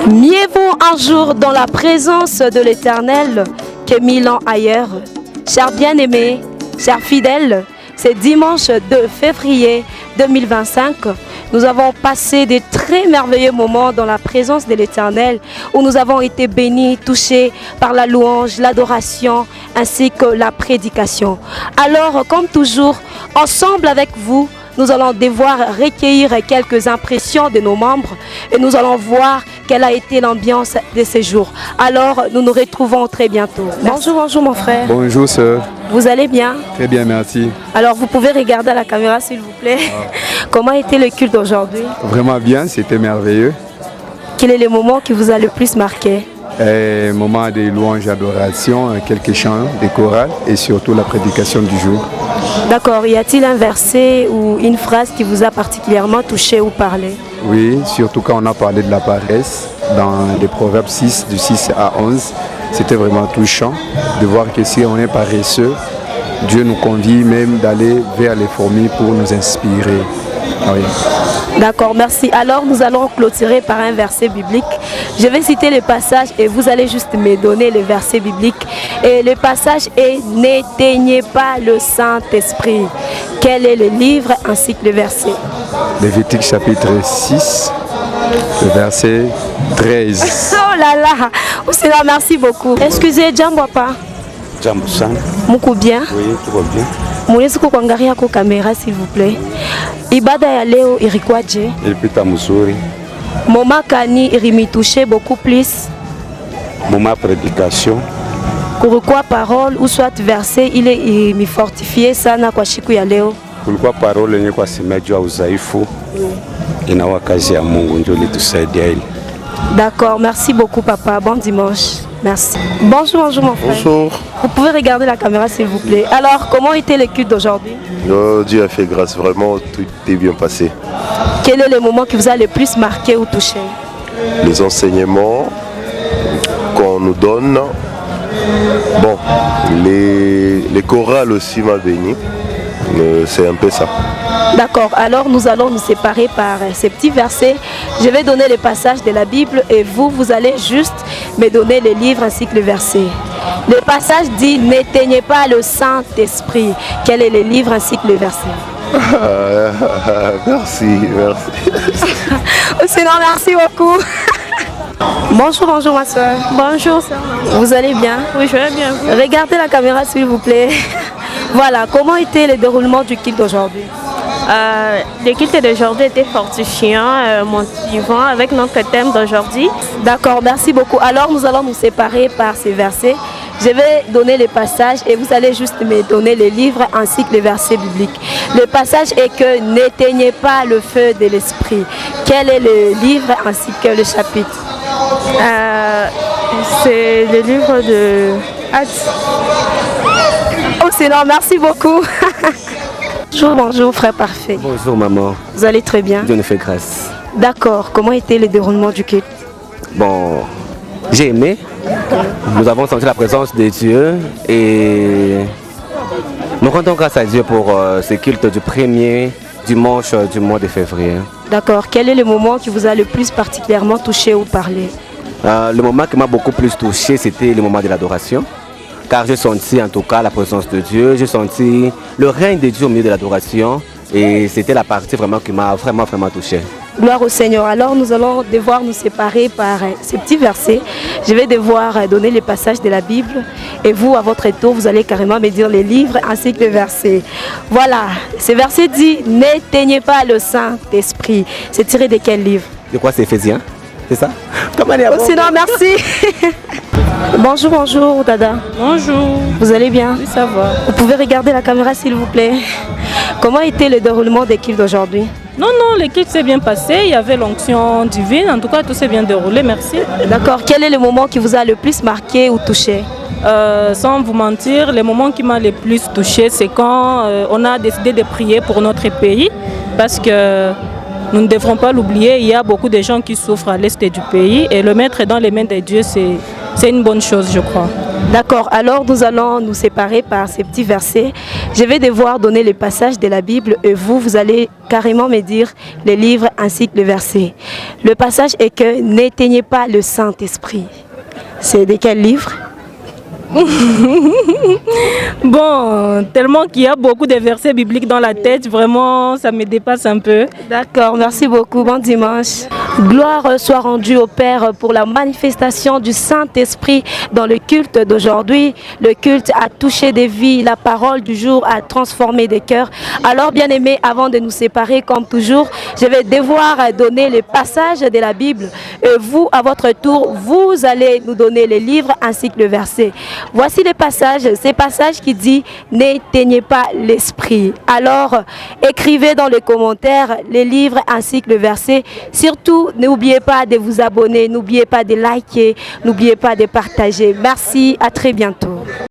Mieux vaut un jour dans la présence de l'Éternel que 1000 ans ailleurs. Chers bien-aimés, chers fidèles, c'est dimanche 2 février 2025. Nous avons passé des très merveilleux moments dans la présence de l'Éternel où nous avons été bénis, touchés par la louange, l'adoration ainsi que la prédication. Alors, comme toujours, ensemble avec vous, nous allons devoir recueillir quelques impressions de nos membres et nous allons voir quelle a été l'ambiance de ces jours. Alors, nous nous retrouvons très bientôt. Bonjour, bonjour mon frère. Bonjour sœur. Vous allez bien? Très bien, merci. Alors, vous pouvez regarder à la caméra s'il vous plaît. Comment a été le culte aujourd'hui? Vraiment bien, c'était merveilleux. Quel est le moment qui vous a le plus marqué? Moment de louange, adoration, quelques chants, des chorales et surtout la prédication du jour. D'accord, y a-t-il un verset ou une phrase qui vous a particulièrement touché ou parlé? Oui, surtout quand on a parlé de la paresse dans les Proverbes 6, du 6 à 11. C'était vraiment touchant de voir que si on est paresseux, Dieu nous convie même d'aller vers les fourmis pour nous inspirer. Oui. D'accord, merci. Alors nous allons clôturer par un verset biblique. Je vais citer le passage et vous allez juste me donner le verset biblique. Et le passage est « N'éteignez pas le Saint-Esprit ». Quel est le livre ainsi que le verset? Lévitique chapitre 6, le verset 13. Oh là là, Seigneur, merci beaucoup. Excusez, jambo papa. Jambo sana. Muko bien? Oui, tout va bien. Mwezi kuangalia kwa caméra s'il vous plaît. Ibada ya leo ilikuwaje? Ilipita mzuri. Moma kani ilimituche beaucoup plus. Moma prédication. Kulikuwa parole ou soit verset ile imifortifie sana kwa siku ya leo. Kulikuwa parole yenye kwa semeji wa udhaifu. Inawa kazi ya Mungu ndio litusaidia ile. D'accord, merci beaucoup papa. Bon dimanche. Merci. Bonjour, bonjour mon frère. Bonjour. Vous pouvez regarder la caméra s'il vous plaît. Alors, comment était le culte d'aujourd'hui? Oh, Dieu a fait grâce, vraiment tout est bien passé. Quel est le moment qui vous a le plus marqué ou touché? Les enseignements qu'on nous donne, bon, les chorales aussi m'a béni, c'est un peu ça. D'accord, alors nous allons nous séparer par ces petits versets. Je vais donner les passages de la Bible et vous allez juste me donner les livres ainsi que le verset. Le passage dit « N'éteignez pas le Saint-Esprit ». Quel est le livre ainsi que le verset? Merci, merci. Sinon, merci beaucoup. Bonjour, bonjour ma soeur. Bonjour, sœur. Vous allez bien? Oui, je vais bien. Regardez la caméra s'il vous plaît. Voilà, comment était le déroulement du culte d'aujourd'hui? Le culte d'aujourd'hui était fortifiant, motivant avec notre thème d'aujourd'hui. D'accord, merci beaucoup. Alors nous allons nous séparer par ces versets. Je vais donner les passages et vous allez juste me donner les livres ainsi que les versets bibliques. Le passage est que n'éteignez pas le feu de l'esprit. Quel est le livre ainsi que le chapitre? C'est le livre de Actes. Oh c'est non, merci beaucoup. Bonjour, bonjour frère parfait. Bonjour maman. Vous allez très bien? Dieu nous fait grâce. D'accord, comment était le déroulement du culte? Bon, j'ai aimé. Nous avons senti la présence de Dieu et nous rendons grâce à Dieu pour ce culte du premier dimanche du mois de février. D'accord, quel est le moment qui vous a le plus particulièrement touché ou parlé? Le moment qui m'a beaucoup plus touché, c'était le moment de l'adoration. Car j'ai senti en tout cas la présence de Dieu, j'ai senti le règne de Dieu au milieu de l'adoration et c'était la partie vraiment qui m'a vraiment touché. Gloire au Seigneur. Alors nous allons devoir nous séparer par ces petits versets. Je vais devoir donner les passages de la Bible et vous à votre tour vous allez carrément me dire les livres ainsi que les versets. Voilà, ce verset dit « N'éteignez pas le Saint-Esprit ». C'est tiré de quel livre? De quoi c'est Éphésiens? C'est ça? Oh, sinon, merci. Bonjour, bonjour Dada. Bonjour. Vous allez bien? Oui, ça va. Vous pouvez regarder la caméra s'il vous plaît. Comment était le déroulement des cultes d'aujourd'hui? Non, le culte s'est bien passé. Il y avait l'onction divine. En tout cas, tout s'est bien déroulé. Merci. D'accord. Quel est le moment qui vous a le plus marqué ou touché? Sans vous mentir, le moment qui m'a le plus touché, c'est quand on a décidé de prier pour notre pays. Parce que nous ne devrons pas l'oublier, il y a beaucoup de gens qui souffrent à l'est du pays. Et le mettre dans les mains de Dieu, c'est une bonne chose, je crois. D'accord, alors nous allons nous séparer par ces petits versets. Je vais devoir donner les passages de la Bible et vous allez carrément me dire les livres ainsi que les versets. Le passage est que n'éteignez pas le Saint-Esprit. C'est de quel livre? Bon, tellement qu'il y a beaucoup de versets bibliques dans la tête, vraiment, ça me dépasse un peu. D'accord, merci beaucoup. Bon dimanche. Gloire soit rendue au Père pour la manifestation du Saint-Esprit dans le culte d'aujourd'hui. Le culte a touché des vies, la parole du jour a transformé des cœurs. Alors, bien aimés, avant de nous séparer, comme toujours, je vais devoir donner les passages de la Bible. Et vous, à votre tour, vous allez nous donner les livres ainsi que le verset. Voici les passages, ces passages qui disent « N'éteignez pas l'esprit ». Alors, écrivez dans les commentaires les livres ainsi que le verset. Surtout, n'oubliez pas de vous abonner, n'oubliez pas de liker, n'oubliez pas de partager. Merci, à très bientôt.